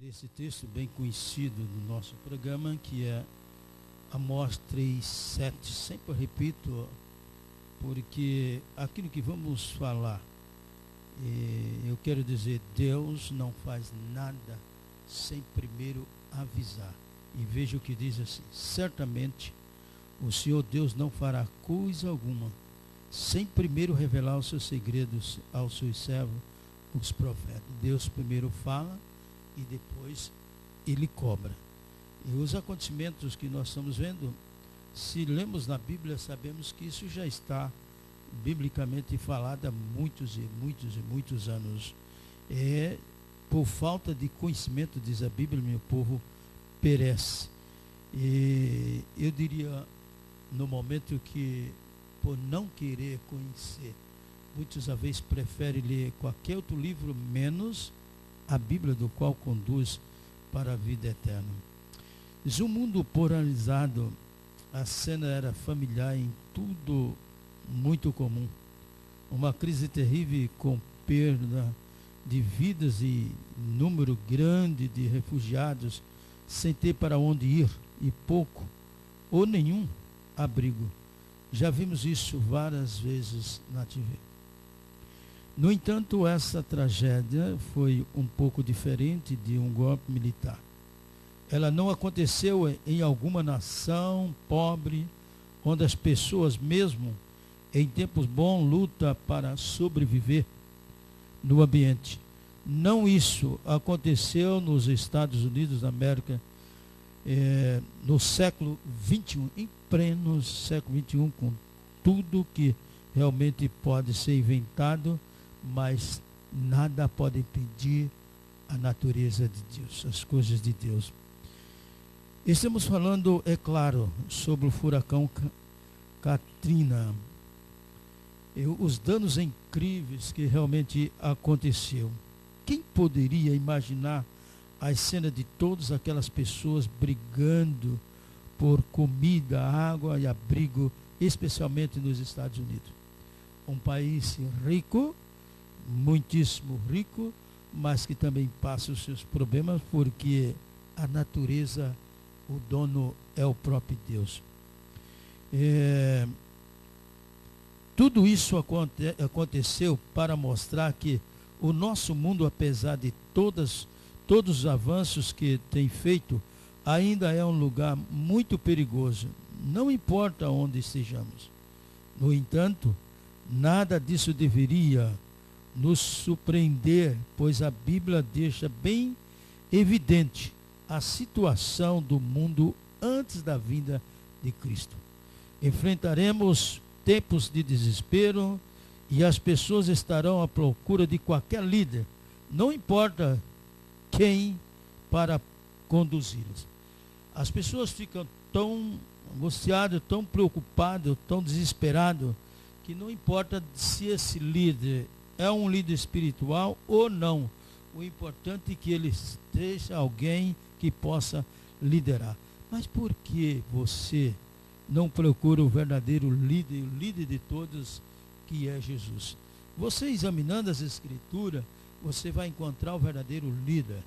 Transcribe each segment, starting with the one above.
desse texto bem conhecido no nosso programa, que é Amós 3:7. Sempre repito, porque aquilo que vamos falar, eu quero dizer, Deus não faz nada sem primeiro avisar. E veja o que diz assim: certamente o Senhor Deus não fará coisa alguma sem primeiro revelar os seus segredos aos seus servos, os profetas. Deus primeiro fala e depois ele cobra. E os acontecimentos que nós estamos vendo, se lemos na Bíblia, sabemos que isso já está biblicamente falado há muitos e muitos anos. Por falta de conhecimento, diz a Bíblia, meu povo perece. E eu diria, no momento que, por não querer conhecer, muitos às vezes preferem ler qualquer outro livro, menos a Bíblia, do qual conduz para a vida eterna. Diz, um mundo polarizado, a cena era familiar, em tudo muito comum. Uma crise terrível com perda de vidas e número grande de refugiados sem ter para onde ir e pouco ou nenhum abrigo. Já vimos isso várias vezes na TV. No entanto, essa tragédia foi um pouco diferente de um golpe militar. Ela não aconteceu em alguma nação pobre, onde as pessoas, mesmo em tempos bons, lutam para sobreviver no ambiente. Não, isso aconteceu nos Estados Unidos da América, no século XXI, em pleno século XXI, com tudo que realmente pode ser inventado, mas nada pode impedir a natureza de Deus, as coisas de Deus. Estamos falando, é claro, sobre o furacão Katrina, os danos incríveis que realmente aconteceu. Quem poderia imaginar a cena de todas aquelas pessoas brigando por comida, água e abrigo, especialmente nos Estados Unidos? Um país rico, muitíssimo rico, mas que também passa os seus problemas, porque a natureza, o dono é o próprio Deus. Tudo isso aconteceu para mostrar que o nosso mundo, apesar de todos os avanços que tem feito, ainda é um lugar muito perigoso, não importa onde estejamos. No entanto, nada disso deveria nos surpreender, pois a Bíblia deixa bem evidente a situação do mundo antes da vinda de Cristo. Enfrentaremos tempos de desespero e as pessoas estarão à procura de qualquer líder, não importa quem, para conduzi-los. As pessoas ficam tão angustiadas, tão preocupadas, tão desesperadas, que não importa se esse líder é um líder espiritual ou não. O importante é que ele seja alguém que possa liderar. Mas por que você não procura o verdadeiro líder, o líder de todos, que é Jesus? Você examinando as Escrituras, você vai encontrar o verdadeiro líder.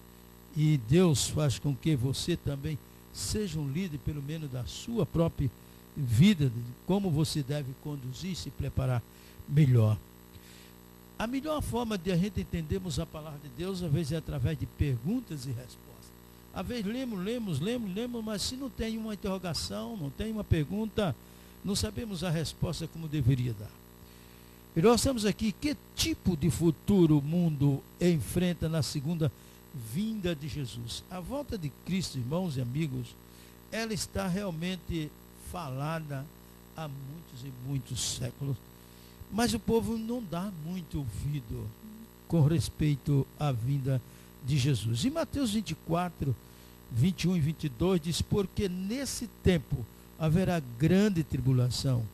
E Deus faz com que você também seja um líder, pelo menos da sua própria vida, de como você deve conduzir e se preparar melhor. A melhor forma de a gente entendermos a palavra de Deus, às vezes, é através de perguntas e respostas. Às vezes lemos, mas se não tem uma interrogação, não tem uma pergunta, não sabemos a resposta como deveria dar. E nós estamos aqui, que tipo de futuro o mundo enfrenta na segunda vinda de Jesus? A volta de Cristo, irmãos e amigos, ela está realmente falada há muitos séculos, mas o povo não dá muito ouvido com respeito à vinda de Jesus. Em Mateus 24, 21 e 22 diz: porque nesse tempo haverá grande tribulação,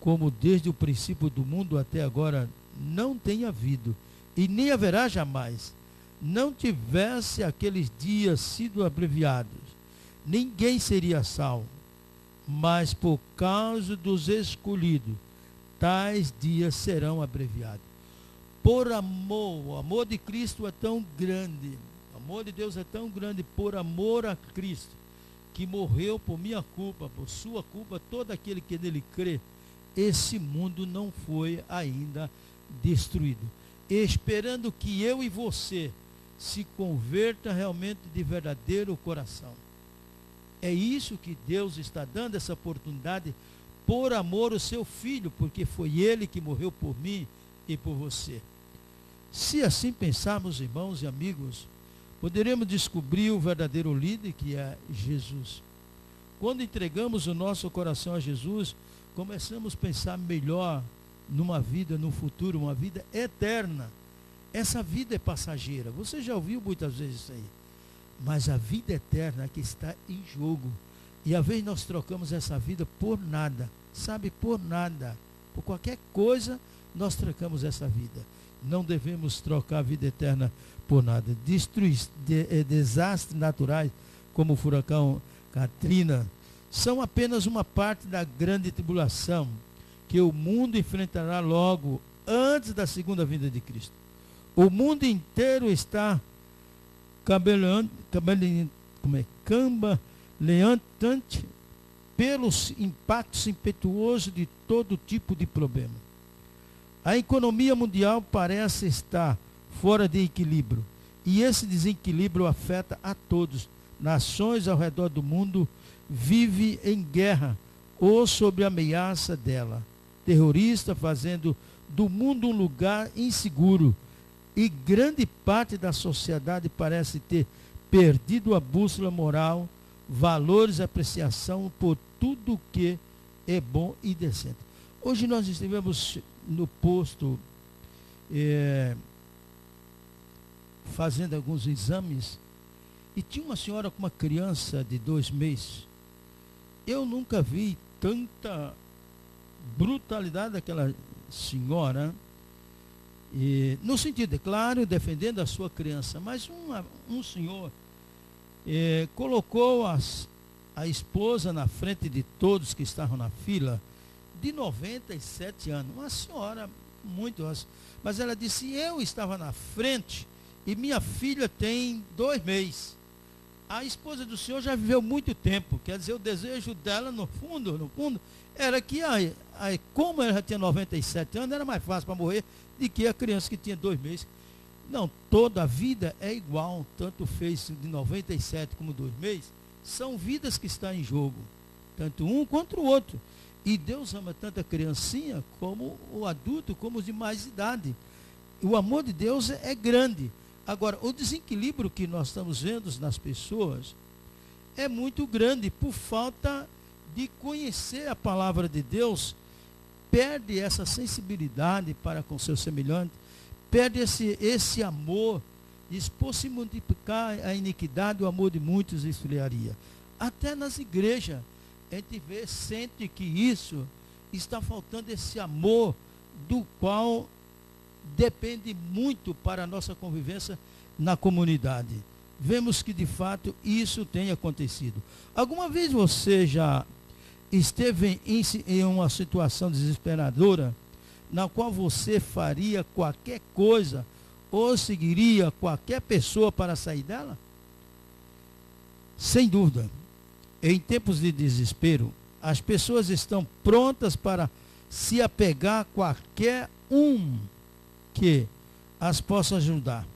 como desde o princípio do mundo até agora não tem havido, e nem haverá jamais. Não tivesse aqueles dias sido abreviados, ninguém seria salvo. Mas por causa dos escolhidos, tais dias serão abreviados. Por amor, o amor de Cristo é tão grande, o amor de Deus é tão grande por amor a Cristo, que morreu por minha culpa, por sua culpa, todo aquele que nele crê, esse mundo não foi ainda destruído. Esperando que eu e você se converta realmente de verdadeiro coração. É isso que Deus está dando, essa oportunidade, por amor ao seu Filho, porque foi Ele que morreu por mim e por você. Se assim pensarmos, irmãos e amigos, poderemos descobrir o verdadeiro líder, que é Jesus. Quando entregamos o nosso coração a Jesus, começamos a pensar melhor numa vida, no futuro, uma vida eterna. Essa vida é passageira. Você já ouviu muitas vezes isso aí. Mas a vida eterna é que está em jogo. E às vezes nós trocamos essa vida por nada. Sabe, por nada. Por qualquer coisa, nós trocamos essa vida. Não devemos trocar a vida eterna por nada. Desastres naturais, como o furacão Katrina, são apenas uma parte da grande tribulação que o mundo enfrentará logo antes da segunda vinda de Cristo. O mundo inteiro está cambaleante pelos impactos impetuosos de todo tipo de problema. A economia mundial parece estar fora de equilíbrio, e esse desequilíbrio afeta a todos. Nações ao redor do mundo vivem em guerra ou sob ameaça dela. Terroristas fazendo do mundo um lugar inseguro, e grande parte da sociedade parece ter perdido a bússola moral, valores e apreciação por tudo que é bom e decente. Hoje nós estivemos no posto fazendo alguns exames, e tinha uma senhora com uma criança de 2 meses. Eu nunca vi tanta brutalidade daquela senhora, no sentido, é claro, defendendo a sua criança, mas um senhor colocou a esposa na frente de todos que estavam na fila, de 97 anos, uma senhora muito, mas ela disse: eu estava na frente e minha filha tem 2 meses. A esposa do senhor já viveu muito tempo, quer dizer, o desejo dela, no fundo, era que, como ela já tinha 97 anos, era mais fácil para morrer do que a criança que tinha 2 meses. Não, toda a vida é igual, tanto fez de 97 como 2 meses, são vidas que estão em jogo, tanto um quanto o outro. E Deus ama tanto a criancinha como o adulto, como os de mais idade. O amor de Deus é grande. Agora, o desequilíbrio que nós estamos vendo nas pessoas é muito grande por falta de conhecer a palavra de Deus, perde essa sensibilidade para com seu semelhante, perde esse amor, e por se multiplicar a iniquidade, o amor de muitos esfriaria. Até nas igrejas, a gente sente que isso está faltando, esse amor do qual depende muito para a nossa convivência na comunidade. Vemos que de fato isso tem acontecido. Alguma vez você já esteve em uma situação desesperadora, na qual você faria qualquer coisa ou seguiria qualquer pessoa para sair dela? Sem dúvida. Em tempos de desespero, as pessoas estão prontas para se apegar a qualquer um que as possa ajudar.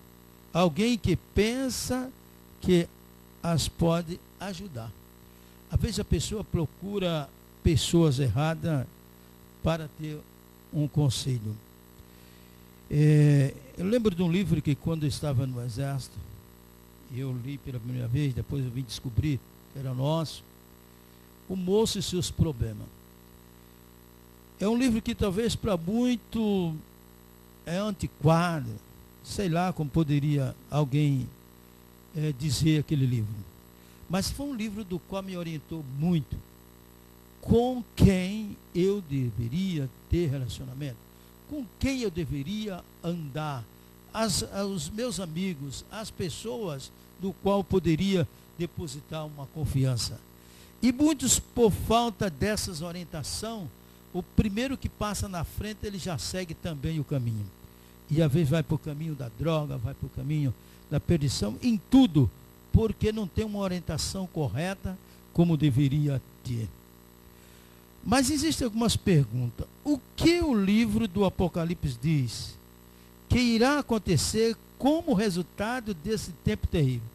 Alguém que pensa que as pode ajudar. Às vezes a pessoa procura pessoas erradas para ter um conselho. Eu lembro de um livro que, quando eu estava no exército, eu li pela primeira vez, depois eu vim descobrir que era nosso, O Moço e Seus Problemas. É um livro que talvez para muito é antiquado, sei lá como poderia alguém dizer aquele livro. Mas foi um livro do qual me orientou muito com quem eu deveria ter relacionamento, com quem eu deveria andar, os meus amigos, as pessoas do qual poderia depositar uma confiança. E muitos, por falta dessas orientação, o primeiro que passa na frente, ele já segue também o caminho. E às vezes vai para o caminho da droga, vai para o caminho da perdição em tudo, porque não tem uma orientação correta como deveria ter. Mas existem algumas perguntas. O que o livro do Apocalipse diz que irá acontecer como resultado desse tempo terrível?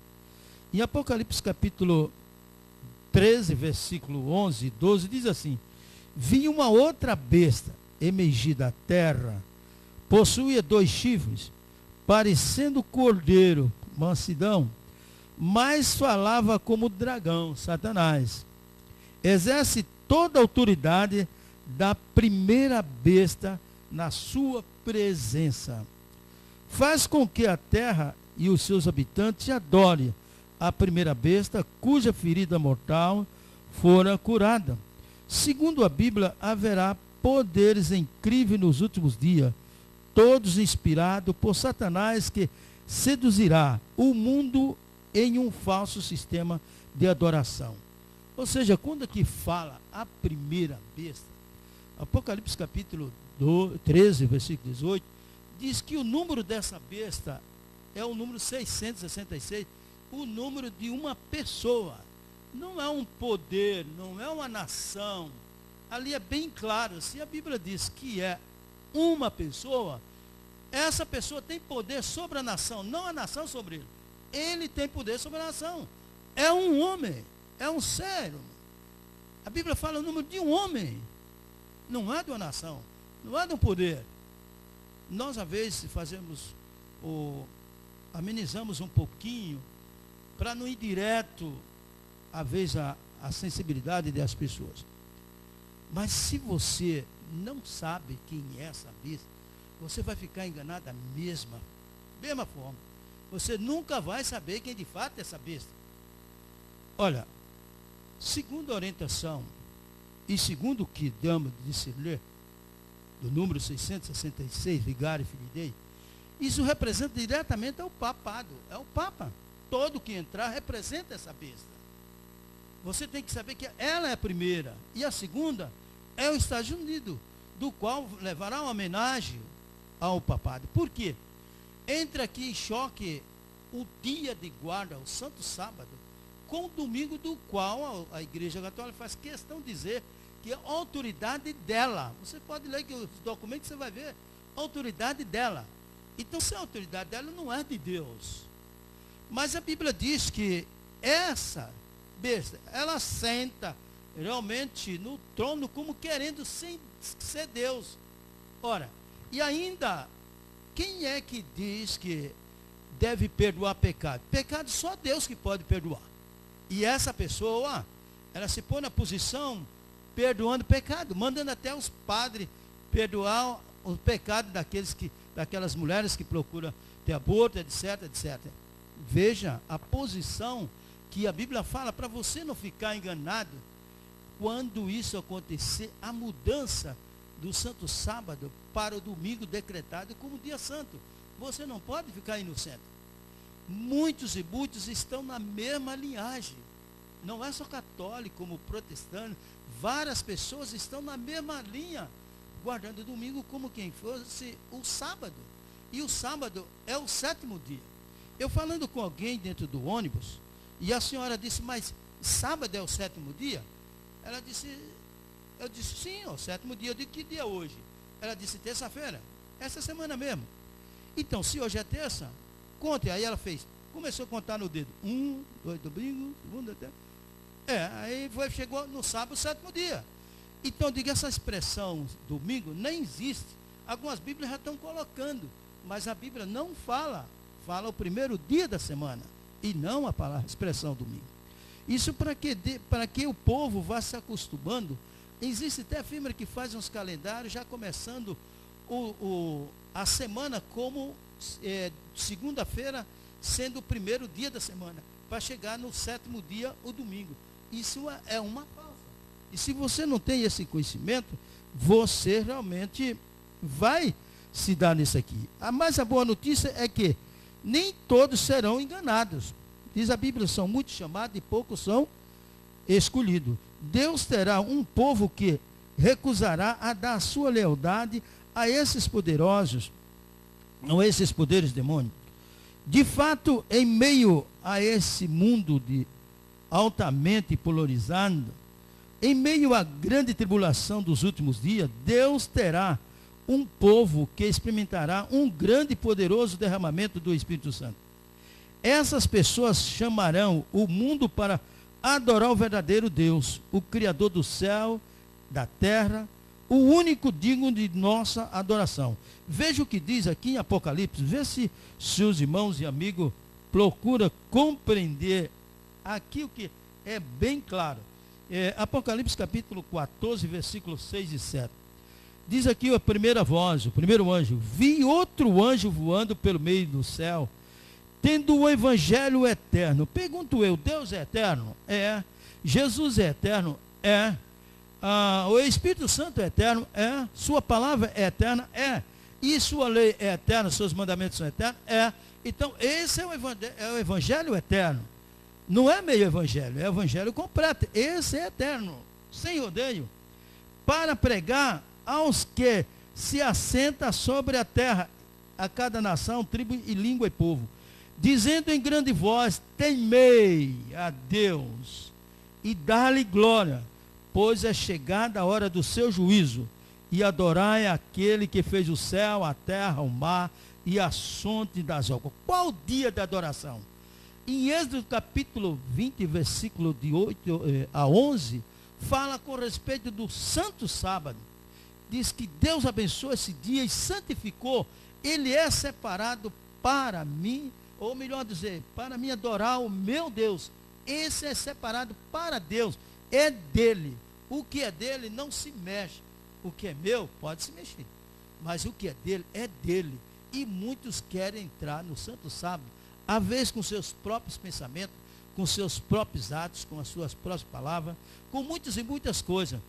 Em Apocalipse capítulo 13, versículo 11 e 12, diz assim: vi uma outra besta emergir da terra, possuía 2 chifres, parecendo cordeiro, mansidão, mas falava como dragão, Satanás. Exerce toda a autoridade da primeira besta na sua presença. Faz com que a terra e os seus habitantes adorem a primeira besta, cuja ferida mortal fora curada. Segundo a Bíblia, haverá poderes incríveis nos últimos dias, todos inspirados por Satanás, que seduzirá o mundo em um falso sistema de adoração. Ou seja, quando aqui fala a primeira besta, Apocalipse capítulo 13, versículo 18, diz que o número dessa besta é o número 666, o número de uma pessoa. Não é um poder, não é uma nação. Ali é bem claro, se a Bíblia diz que é uma pessoa, essa pessoa tem poder sobre a nação, não a nação sobre ele. Ele tem poder sobre a nação. É um homem, é um ser. A Bíblia fala o número de um homem, não é de uma nação, não é de um poder. Nós, às vezes, amenizamos um pouquinho, para não ir direto, às vezes, a sensibilidade das pessoas. Mas se você não sabe quem é essa besta, você vai ficar enganado da mesma forma. Você nunca vai saber quem de fato é essa besta. Olha, segundo a orientação e segundo o que damos de se ler, do número 666, Vigário e Filidei, isso representa diretamente ao papado. É o Papa. Todo que entrar representa essa besta. Você tem que saber que ela é a primeira. E a segunda é os Estados Unidos, do qual levará uma homenagem ao papado. Por quê? Entra aqui em choque o dia de guarda, o Santo Sábado, com o domingo, do qual a Igreja Católica faz questão de dizer que a autoridade dela, você pode ler que os documentos você vai ver, a autoridade dela. Então, se a autoridade dela não é de Deus, mas a Bíblia diz que essa besta, ela senta realmente no trono como querendo ser Deus. Ora, e ainda, quem é que diz que deve perdoar pecado? Pecado só Deus que pode perdoar. E essa pessoa, ela se põe na posição perdoando pecado, mandando até os padres perdoar o pecado daquelas mulheres que procuram ter aborto, etc, etc. Veja a posição que a Bíblia fala, para você não ficar enganado. Quando isso acontecer, a mudança do Santo Sábado para o domingo decretado como dia santo, você não pode ficar inocente. Muitos e muitos estão na mesma linhagem. Não é só católico como protestante. Várias pessoas estão na mesma linha, guardando o domingo como quem fosse o sábado. E o sábado é o 7º dia. Eu falando com alguém dentro do ônibus, e a senhora disse, mas sábado é o 7º dia? Ela disse, eu disse, sim, é o 7º dia. Eu digo, que dia é hoje? Ela disse, terça-feira. Essa semana mesmo. Então, se hoje é terça, conte. Aí ela começou a contar no dedo. 1, 2, domingo, segunda, até. Aí chegou no sábado, o 7º dia. Então, diga, essa expressão domingo nem existe. Algumas Bíblias já estão colocando, mas a Bíblia não fala o primeiro dia da semana, e não a expressão domingo. Isso para que o povo vá se acostumando. Existe até firma que faz uns calendários, já começando a semana como segunda-feira, sendo o primeiro dia da semana, para chegar no 7º dia, o domingo. Isso é uma falsa. E se você não tem esse conhecimento, você realmente vai se dar nisso aqui. Mas a boa notícia é que nem todos serão enganados. Diz a Bíblia, são muitos chamados e poucos são escolhidos. Deus terá um povo que recusará a dar sua lealdade a esses poderosos, a esses poderes demônicos. De fato, em meio a esse mundo altamente polarizado, em meio à grande tribulação dos últimos dias, Deus terá um povo que experimentará um grande e poderoso derramamento do Espírito Santo. Essas pessoas chamarão o mundo para adorar o verdadeiro Deus, o Criador do céu, da terra, o único digno de nossa adoração. Veja o que diz aqui em Apocalipse, vê se os irmãos e amigos procuram compreender aqui o que é bem claro. Apocalipse capítulo 14, versículos 6 e 7. Diz aqui a primeira voz, o primeiro anjo: vi outro anjo voando pelo meio do céu, tendo o evangelho eterno. Pergunto eu, Deus é eterno? É. Jesus é eterno? É. O Espírito Santo é eterno? É. Sua palavra é eterna? É. E sua lei é eterna, seus mandamentos são eternos? É. Então, esse é o evangelho eterno. Não é meio evangelho, é o evangelho completo. Esse é eterno, sem rodeio, para pregar aos que se assenta sobre a terra, a cada nação, tribo e língua e povo, dizendo em grande voz: temei a Deus e dá-lhe glória, pois é chegada a hora do seu juízo, e adorai aquele que fez o céu, a terra, o mar e a fonte das águas. Qual o dia da adoração? Em Êxodo capítulo 20, versículo de 8 a 11, fala com respeito do santo sábado. Diz que Deus abençoou esse dia e santificou. Ele é separado para mim, ou melhor dizer, para mim adorar o meu Deus. Esse é separado para Deus, é dele. O que é dele não se mexe. O que é meu pode se mexer, mas o que é dele é dele. E muitos querem entrar no santo sábado, às vezes com seus próprios pensamentos, com seus próprios atos, com as suas próprias palavras, com muitas e muitas coisas.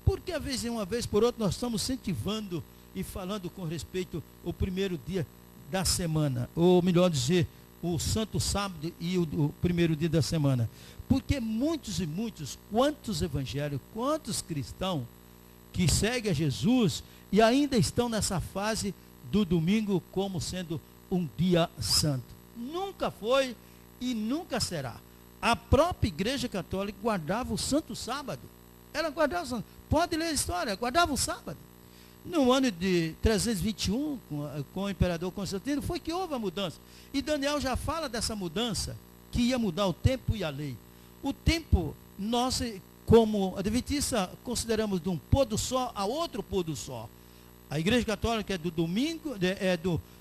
Porque às vezes, uma vez por outra, nós estamos incentivando e falando com respeito ao primeiro dia da semana, ou melhor dizer, o santo sábado e o primeiro dia da semana. Porque muitos e muitos, quantos evangélicos, quantos cristãos que seguem a Jesus e ainda estão nessa fase do domingo como sendo um dia santo. Nunca foi e nunca será. A própria Igreja Católica guardava o santo sábado. Ela guardava o santo. Pode ler a história, guardava o sábado. No ano de 321, com o imperador Constantino, foi que houve a mudança. E Daniel já fala dessa mudança, que ia mudar o tempo e a lei. O tempo, nós, como adventistas, consideramos de um pôr do sol a outro pôr do sol. A Igreja Católica é do domingo,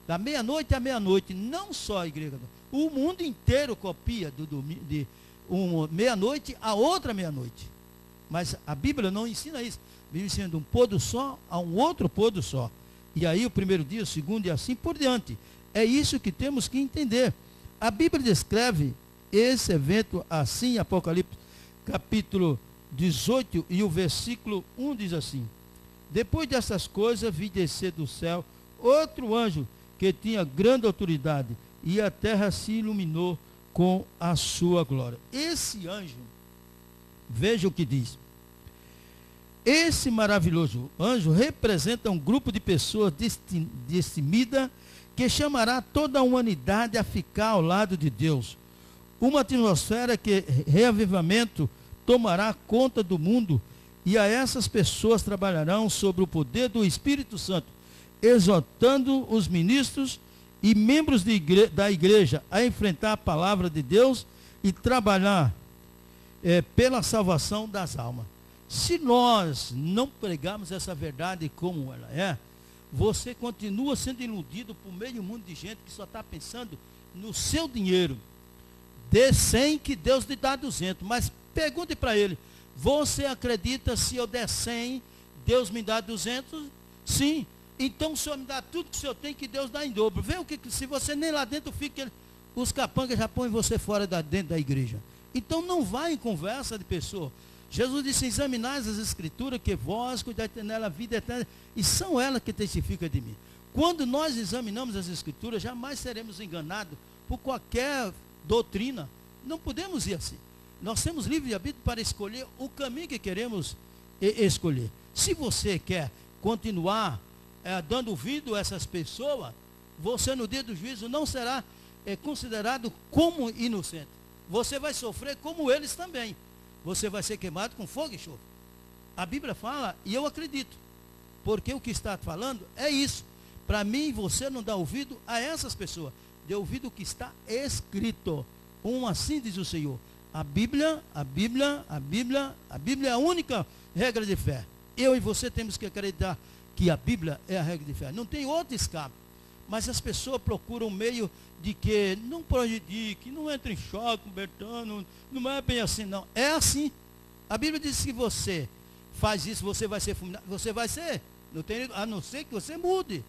da meia-noite à meia-noite. Não só a Igreja Católica. O mundo inteiro copia de uma meia-noite a outra meia-noite. Mas a Bíblia não ensina isso. A Bíblia ensina de um pôr do sol a um outro pôr do sol. E aí o primeiro dia, o segundo e assim por diante. É isso que temos que entender. A Bíblia descreve esse evento assim, Apocalipse capítulo 18 e o versículo 1 diz assim: depois dessas coisas vi descer do céu outro anjo que tinha grande autoridade, e a terra se iluminou com a sua glória. Esse anjo, veja o que diz. Esse maravilhoso anjo representa um grupo de pessoas destemidas que chamará toda a humanidade a ficar ao lado de Deus. Uma atmosfera que reavivamento tomará conta do mundo, e a essas pessoas trabalharão sobre o poder do Espírito Santo, exortando os ministros e membros da igreja a enfrentar a palavra de Deus e trabalhar pela salvação das almas. Se nós não pregarmos essa verdade como ela é, você continua sendo iludido por meio mundo de gente que só está pensando no seu dinheiro. Dê 100 que Deus lhe dá 200. Mas pergunte para ele: você acredita se eu der 100, Deus me dá 200? Sim. Então o Senhor me dá tudo que o Senhor tem, que Deus dá em dobro. Vê o que, se você nem lá dentro fica, os capangas já põem você fora dentro da igreja. Então não vá em conversa de pessoa. Jesus disse: examinais as escrituras, que vós cuidai nela a vida eterna, e são elas que testificam de mim. Quando nós examinamos as escrituras, jamais seremos enganados por qualquer doutrina. Não podemos ir assim. Nós temos livre-arbítrio para escolher o caminho que queremos escolher. Se você quer continuar dando ouvido a essas pessoas, você no dia do juízo não será considerado como inocente. Você vai sofrer como eles também. Você vai ser queimado com fogo e enxofre. A Bíblia fala, e eu acredito, porque o que está falando é isso. Para mim, você não dá ouvido a essas pessoas, dê ouvido o que está escrito. Assim diz o Senhor. A Bíblia é a única regra de fé. Eu e você temos que acreditar que a Bíblia é a regra de fé. Não tem outro escape. Mas as pessoas procuram um meio de que não prejudique, não entre em choque, Bertano, não é bem assim, não. É assim. A Bíblia diz que você faz isso, você vai ser fulminado. Você vai ser, a não ser que você mude.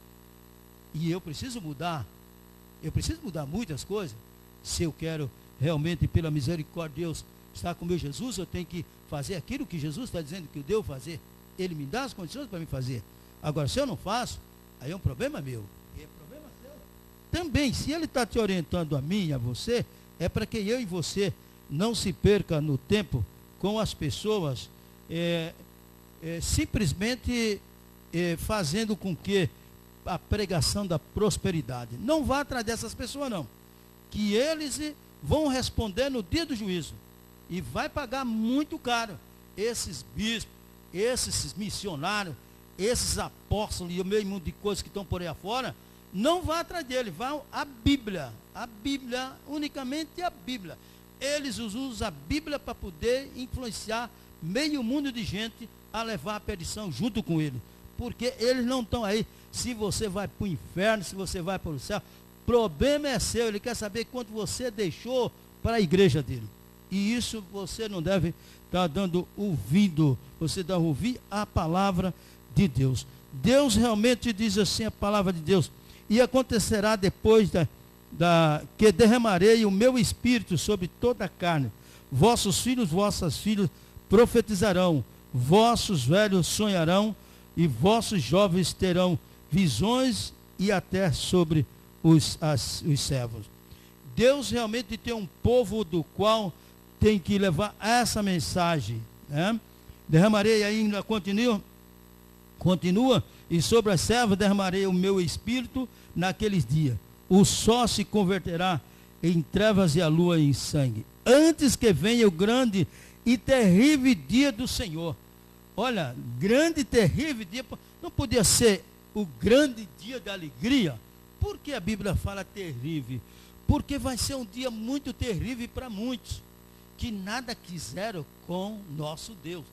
E eu preciso mudar. Eu preciso mudar muitas coisas. Se eu quero realmente, pela misericórdia de Deus, estar com o meu Jesus, eu tenho que fazer aquilo que Jesus está dizendo que eu devo fazer. Ele me dá as condições para me fazer. Agora, se eu não faço, aí é um problema meu. E é problema seu. Também, se ele está te orientando a mim e a você, é para que eu e você não se perca no tempo com as pessoas simplesmente fazendo com que a pregação da prosperidade. Não vá atrás dessas pessoas, não. Que eles vão responder no dia do juízo. E vai pagar muito caro. Esses bispos, esses missionários, esses apóstolos e o meio mundo de coisas que estão por aí afora, não vá atrás dele, vá à Bíblia. A Bíblia, unicamente a Bíblia. Eles usam a Bíblia para poder influenciar meio mundo de gente a levar a perdição junto com ele. Porque eles não estão aí. Se você vai para o inferno, se você vai para o céu, problema é seu. Ele quer saber quanto você deixou para a igreja dele. E isso você não deve estar dando ouvido. Você deve ouvir a palavra de Deus. Deus realmente diz assim, a palavra de Deus. E acontecerá depois que derramarei o meu espírito sobre toda a carne. Vossos filhos, vossas filhas profetizarão. Vossos velhos sonharão. E vossos jovens terão visões e até sobre os servos. Deus realmente tem um povo do qual tem que levar essa mensagem. Né? Derramarei ainda, continua, e sobre as servas derramarei o meu espírito naqueles dias. O sol se converterá em trevas e a lua em sangue. Antes que venha o grande e terrível dia do Senhor. Olha, grande e terrível dia, não podia ser o grande dia da alegria. Por que a Bíblia fala terrível? Porque vai ser um dia muito terrível para muitos, que nada quiseram com nosso Deus.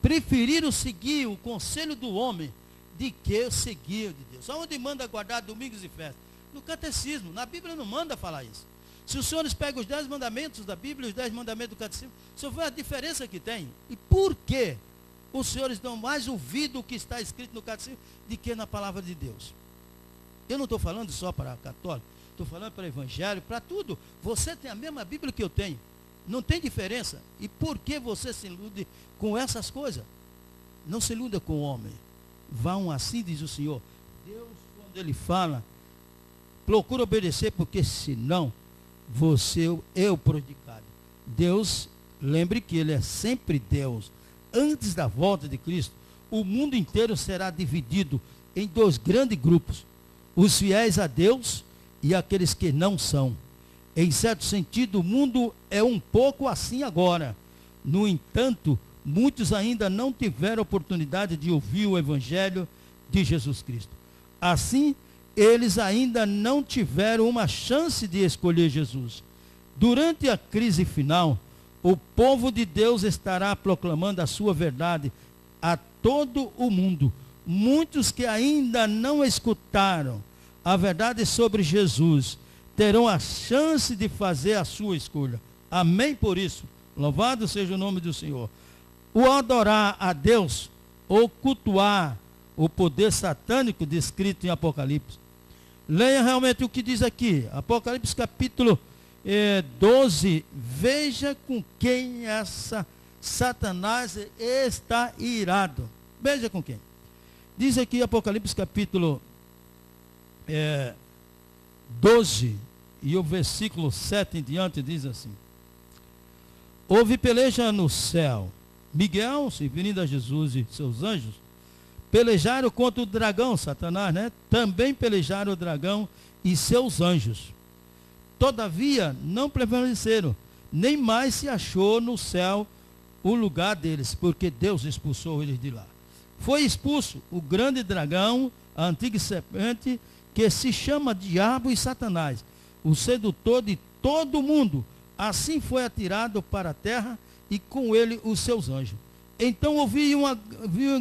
Preferiram seguir o conselho do homem, de que seguir o de Deus. Aonde manda guardar domingos e festas? No catecismo, na Bíblia não manda falar isso. Se os senhores pegam os 10 mandamentos da Bíblia, os 10 mandamentos do catecismo, você vê a diferença que tem. E por quê? Os senhores dão mais ouvido o que está escrito no catecismo do que na palavra de Deus. Eu não estou falando só para católico, estou falando para evangelho, para tudo. Você tem a mesma Bíblia que eu tenho. Não tem diferença. E por que você se ilude com essas coisas? Não se iluda com o homem. Vão assim, diz o Senhor. Deus, quando Ele fala, procura obedecer, porque senão você é o prejudicado. Deus, lembre que Ele é sempre Deus. Antes da volta de Cristo, o mundo inteiro será dividido em 2 grandes grupos. Os fiéis a Deus e aqueles que não são. Em certo sentido, o mundo é um pouco assim agora. No entanto, muitos ainda não tiveram oportunidade de ouvir o Evangelho de Jesus Cristo. Assim, eles ainda não tiveram uma chance de escolher Jesus. Durante a crise final, o povo de Deus estará proclamando a sua verdade a todo o mundo. Muitos que ainda não escutaram a verdade sobre Jesus terão a chance de fazer a sua escolha. Amém por isso. Louvado seja o nome do Senhor. O adorar a Deus ou cultuar o poder satânico descrito em Apocalipse. Leia realmente o que diz aqui. Apocalipse capítulo 12. Veja com quem Satanás está irado. Veja com quem. Diz aqui Apocalipse capítulo 12. E o versículo 7 em diante diz assim: houve peleja no céu. Miguel, servindo a Jesus e seus anjos, pelejaram contra o dragão, Satanás, né? Também pelejaram o dragão e seus anjos. Todavia não prevaleceram, nem mais se achou no céu o lugar deles, porque Deus expulsou eles de lá. Foi expulso o grande dragão, a antiga serpente, que se chama Diabo e Satanás, o sedutor de todo mundo. Assim foi atirado para a terra, e com ele os seus anjos. Então ouvi uma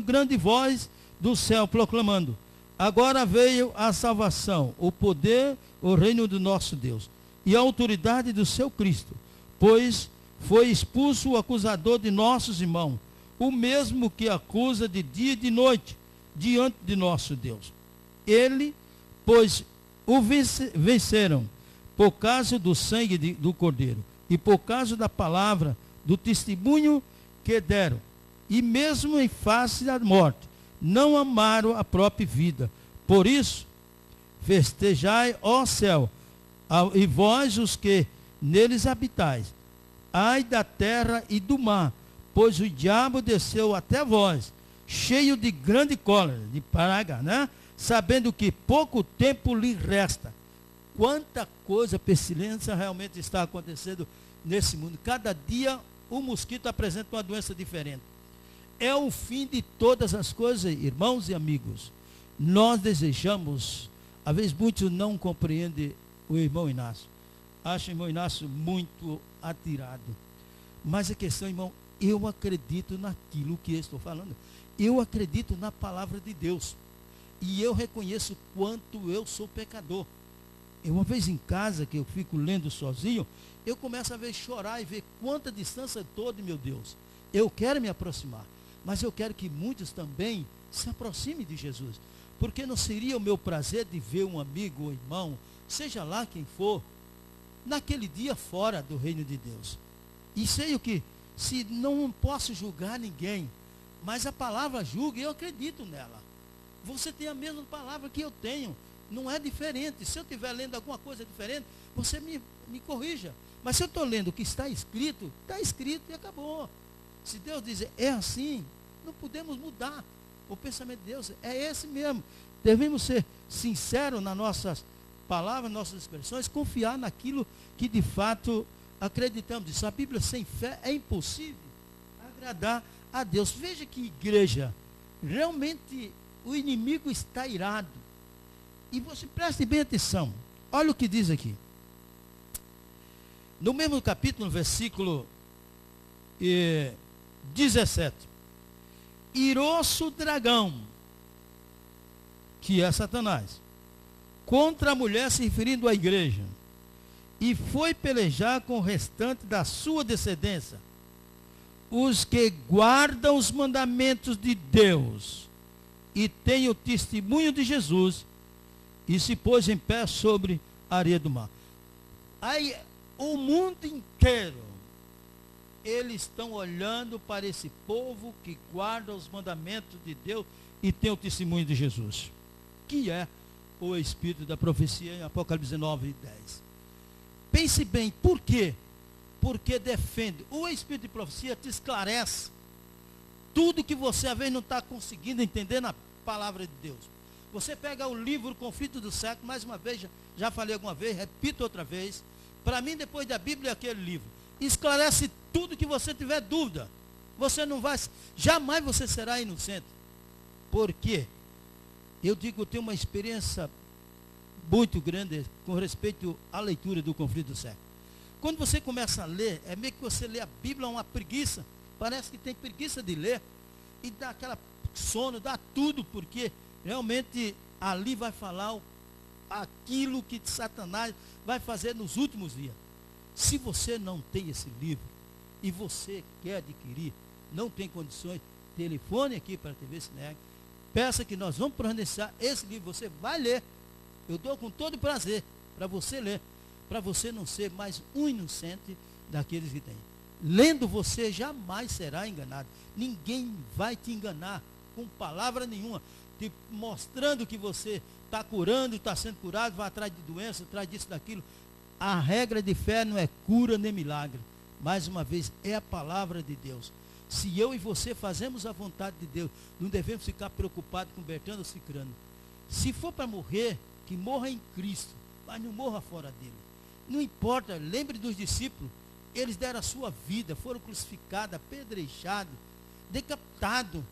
grande voz do céu proclamando: agora veio a salvação, o poder, o reino do nosso Deus, e a autoridade do seu Cristo, pois foi expulso o acusador de nossos irmãos, o mesmo que acusa de dia e de noite, diante de nosso Deus. Ele, pois, o venceram, por causa do sangue do Cordeiro, e por causa da palavra, do testemunho que deram, e mesmo em face da morte, não amaram a própria vida. Por isso, festejai, ó céu, e vós os que neles habitais. Ai da terra e do mar, pois o diabo desceu até vós, cheio de grande cólera, de praga, né? Sabendo que pouco tempo lhe resta. Quanta coisa, pestilência realmente está acontecendo nesse mundo. Cada dia o mosquito apresenta uma doença diferente. É o fim de todas as coisas, irmãos e amigos. Nós desejamos, às vezes muitos não compreendem o irmão Inácio. Acho o irmão Inácio muito atirado. Mas a questão, irmão, eu acredito naquilo que eu estou falando. Eu acredito na palavra de Deus. E eu reconheço quanto eu sou pecador. Uma vez em casa, que eu fico lendo sozinho, eu começo a ver chorar e ver quanta distância estou de meu Deus. Eu quero me aproximar, mas eu quero que muitos também se aproximem de Jesus. Porque não seria o meu prazer de ver um amigo ou irmão, seja lá quem for, naquele dia fora do reino de Deus. E sei o que, se não posso julgar ninguém, mas a palavra julga e eu acredito nela. Você tem a mesma palavra que eu tenho, não é diferente. Se eu estiver lendo alguma coisa diferente, você me corrija. Mas se eu estou lendo o que está escrito e acabou. Se Deus diz é assim, não podemos mudar. O pensamento de Deus é esse mesmo. Devemos ser sinceros nas nossas palavras, nossas expressões, confiar naquilo que de fato acreditamos. Isso, a Bíblia sem fé é impossível agradar a Deus. Veja que igreja, realmente o inimigo está irado. E você preste bem atenção. Olha o que diz aqui. No mesmo capítulo, no versículo 17. Irou-se o dragão, que é Satanás, contra a mulher, se referindo à igreja, e foi pelejar com o restante da sua descendência, os que guardam os mandamentos de Deus e têm o testemunho de Jesus, e se pôs em pé sobre a areia do mar. Aí o mundo inteiro, eles estão olhando para esse povo que guarda os mandamentos de Deus e tem o testemunho de Jesus, que é o espírito da profecia em Apocalipse 9 e 10. Pense bem, por quê? Porque defende. O espírito de profecia te esclarece tudo que você às vezes não está conseguindo entender na palavra de Deus. Você pega o livro Conflito do Século, mais uma vez, já falei alguma vez, repito outra vez. Para mim, depois da Bíblia, aquele livro esclarece tudo que você tiver dúvida. Você não vai, jamais você será inocente. Por quê? Eu digo, eu tenho uma experiência muito grande com respeito à leitura do Conflito do Século. Quando você começa a ler, é meio que você lê a Bíblia, uma preguiça. Parece que tem preguiça de ler. E dá aquela sono, dá tudo, porque realmente ali vai falar aquilo que Satanás vai fazer nos últimos dias. Se você não tem esse livro e você quer adquirir, não tem condições, telefone aqui para a TV Sineg, peça que nós vamos providenciar esse livro, você vai ler. Eu dou com todo prazer para você ler, para você não ser mais um inocente daqueles que têm. Lendo, você jamais será enganado. Ninguém vai te enganar com palavra nenhuma, te mostrando que você está curando, está sendo curado, vai atrás de doença, atrás disso, daquilo. A regra de fé não é cura nem milagre. Mais uma vez, é a palavra de Deus. Se eu e você fazemos a vontade de Deus, não devemos ficar preocupados com Bertano ou Cicrano. Se for para morrer, que morra em Cristo, mas não morra fora dele. Não importa, lembre dos discípulos, eles deram a sua vida, foram crucificados, apedrejados, decapitados,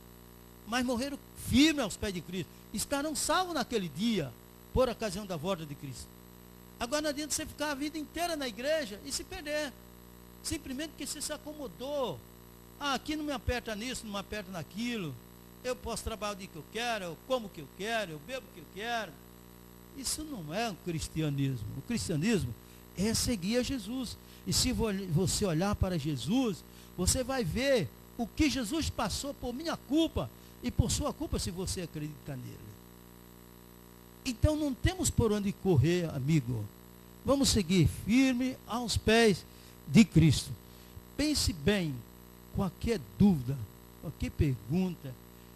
mas morreram firmes aos pés de Cristo. Estarão salvos naquele dia, por ocasião da volta de Cristo. Agora não adianta você ficar a vida inteira na igreja e se perder, simplesmente porque você se acomodou. Aqui não me aperta nisso, não me aperta naquilo. Eu posso trabalhar o dia que eu quero, eu como o que eu quero, eu bebo o que eu quero. Isso não é um cristianismo. O cristianismo é seguir a Jesus. E se você olhar para Jesus, você vai ver o que Jesus passou por minha culpa e por sua culpa, se você acredita nele. Então não temos por onde correr, amigo. Vamos seguir firme aos pés de Cristo. Pense bem, qualquer dúvida, qualquer pergunta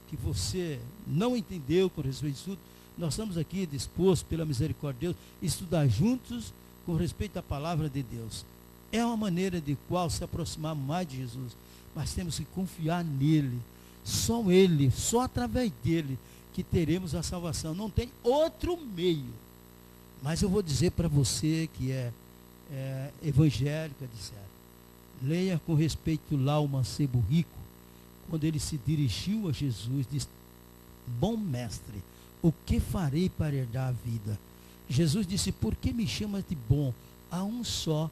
que você não entendeu com respeito a isso, nós estamos aqui dispostos, pela misericórdia de Deus, estudar juntos com respeito à palavra de Deus. É uma maneira de qual se aproximar mais de Jesus, mas temos que confiar nele. Só ele, só através dele, que teremos a salvação. Não tem outro meio. Mas eu vou dizer para você que é evangélica, disseram. Leia com respeito lá o mancebo rico, quando ele se dirigiu a Jesus, disse: bom mestre, o que farei para herdar a vida? Jesus disse: por que me chamas de bom? Há um só,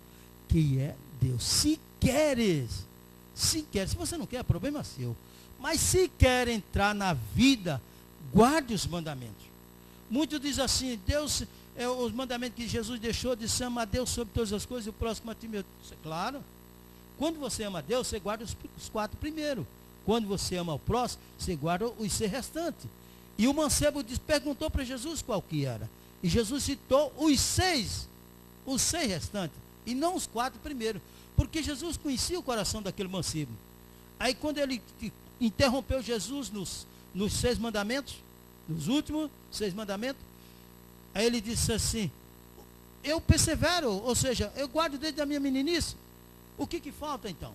que é Deus. Se queres, se você não quer, problema seu. Mas se quer entrar na vida, guarde os mandamentos. Muitos dizem assim: Deus, os mandamentos que Jesus deixou, disse: ama a Deus sobre todas as coisas e o próximo a ti mesmo. Claro, quando você ama a Deus, você guarda os 4 primeiros. Quando você ama o próximo, você guarda os 6 restantes. E o mancebo perguntou para Jesus qual que era. E Jesus citou os 6 restantes, e não os 4 primeiros. Porque Jesus conhecia o coração daquele mancebo. Aí quando ele interrompeu Jesus nos 6 mandamentos, nos últimos 6 mandamentos, aí ele disse assim: eu persevero, ou seja, eu guardo desde a minha meninice. O que falta então?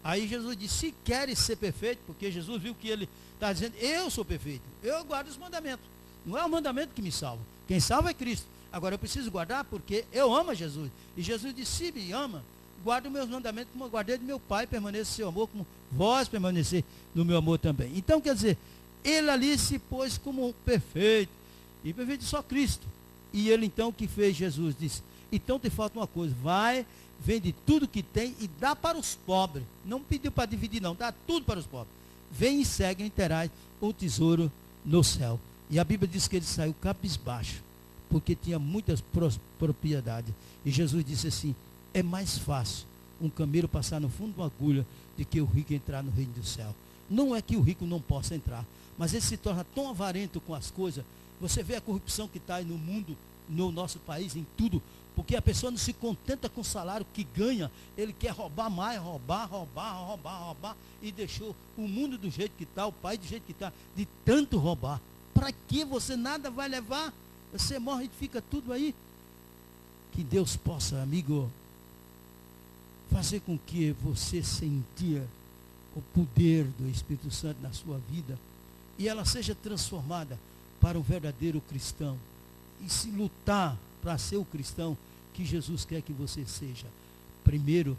Aí Jesus disse: se queres ser perfeito, porque Jesus viu que ele está dizendo: eu sou perfeito, eu guardo os mandamentos. Não é o mandamento que me salva, quem salva é Cristo. Agora eu preciso guardar porque eu amo a Jesus. E Jesus disse: se me ama, guarda os meus mandamentos como eu guardei de meu Pai, permaneça no seu amor, como vós permanecer no meu amor também. Então quer dizer, ele ali se pôs como um perfeito, e perfeito só Cristo. E ele então o que fez? Jesus disse: então te falta uma coisa, vai, vende tudo que tem e dá para os pobres. Não pediu para dividir não, dá tudo para os pobres. Vem e segue e terás o tesouro no céu. E a Bíblia diz que ele saiu cabisbaixo, porque tinha muitas propriedades. E Jesus disse assim: é mais fácil um camelo passar no fundo de uma agulha do que o rico entrar no reino do céu. Não é que o rico não possa entrar, mas ele se torna tão avarento com as coisas. Você vê a corrupção que está aí no mundo, no nosso país, em tudo, porque a pessoa não se contenta com o salário que ganha, ele quer roubar mais, roubar, e deixou o mundo do jeito que está, o país do jeito que está, de tanto roubar. Para que você nada vai levar? Você morre e fica tudo aí. Que Deus possa, amigo, fazer com que você sentia o poder do Espírito Santo na sua vida e ela seja transformada para um verdadeiro cristão. E se lutar para ser o cristão que Jesus quer que você seja. Primeiro,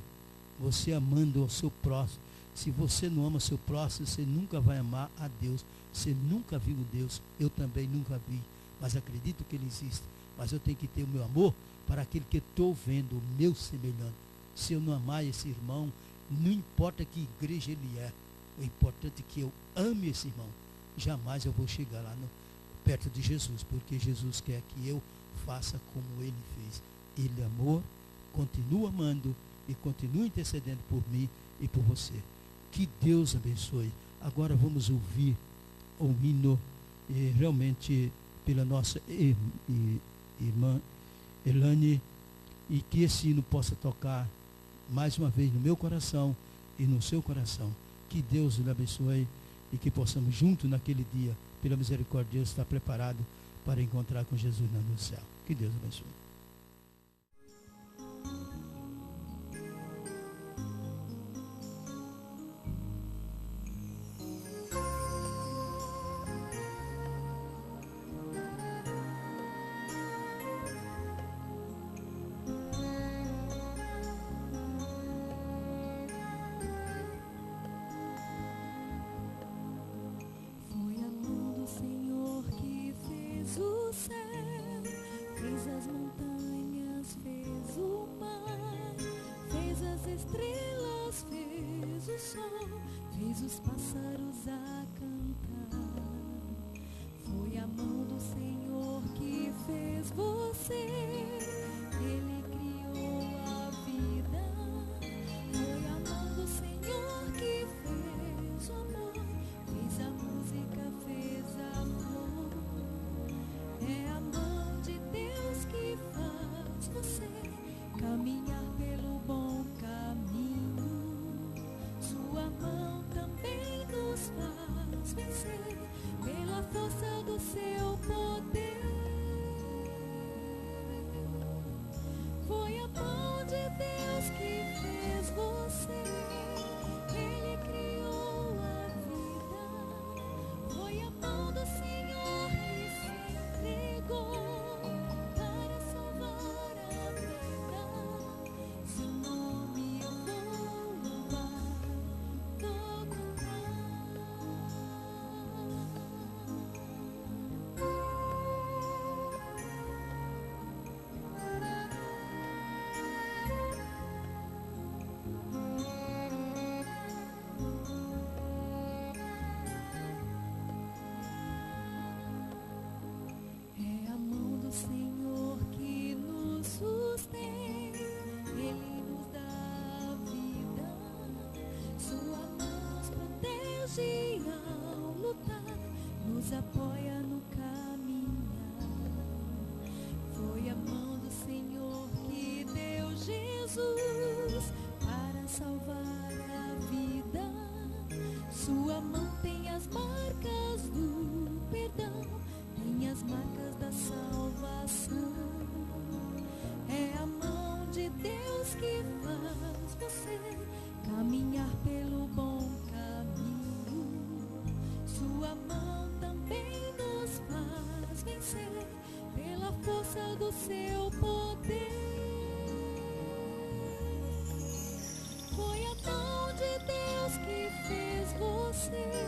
você amando o seu próximo. Se você não ama o seu próximo, você nunca vai amar a Deus. Você nunca viu Deus. Eu também nunca vi. Mas acredito que Ele existe. Mas eu tenho que ter o meu amor para aquele que estou vendo, o meu semelhante. Se eu não amar esse irmão, não importa que igreja ele é. O importante é que eu ame esse irmão. Jamais eu vou chegar lá perto de Jesus, porque Jesus quer que eu faça como ele fez. Ele amou, continua amando e continua intercedendo por mim e por você. Que Deus abençoe. Agora vamos ouvir o hino realmente pela nossa irmã Elane, e que esse hino possa tocar mais uma vez no meu coração e no seu coração. Que Deus lhe abençoe e que possamos juntos naquele dia, pela misericórdia de Deus, estar preparado para encontrar com Jesus no céu. Que Deus abençoe. os pássaros a cantar. Foi a mão do Senhor que fez você. Ele criou a vida. Foi a mão do Senhor que fez o amor. Fez a música, fez a flor. É a mão de Deus que faz você caminhar pelo bom caminho. Sua mão também nos faz vencer pela força do seu poder. Foi a mão de Deus que fez você. Ele criou a vida. Foi a mão do Senhor que se entregou para salvar a vida. Seu nome eu vou louvar, vou cantar. É a mão do Senhor que nos sustém. Ele nos dá a vida. Sua mão nos protege ao lutar, nos apoia no caminhar. Foi a mão do Senhor que deu Jesus para salvar a vida. Sua mão tem as marcas do perdão, tem as marcas da salvação. É a mão de Deus que faz você caminhar pelo bom caminho. Sua mão também nos faz vencer pela força do seu poder. Foi a mão de Deus que fez você.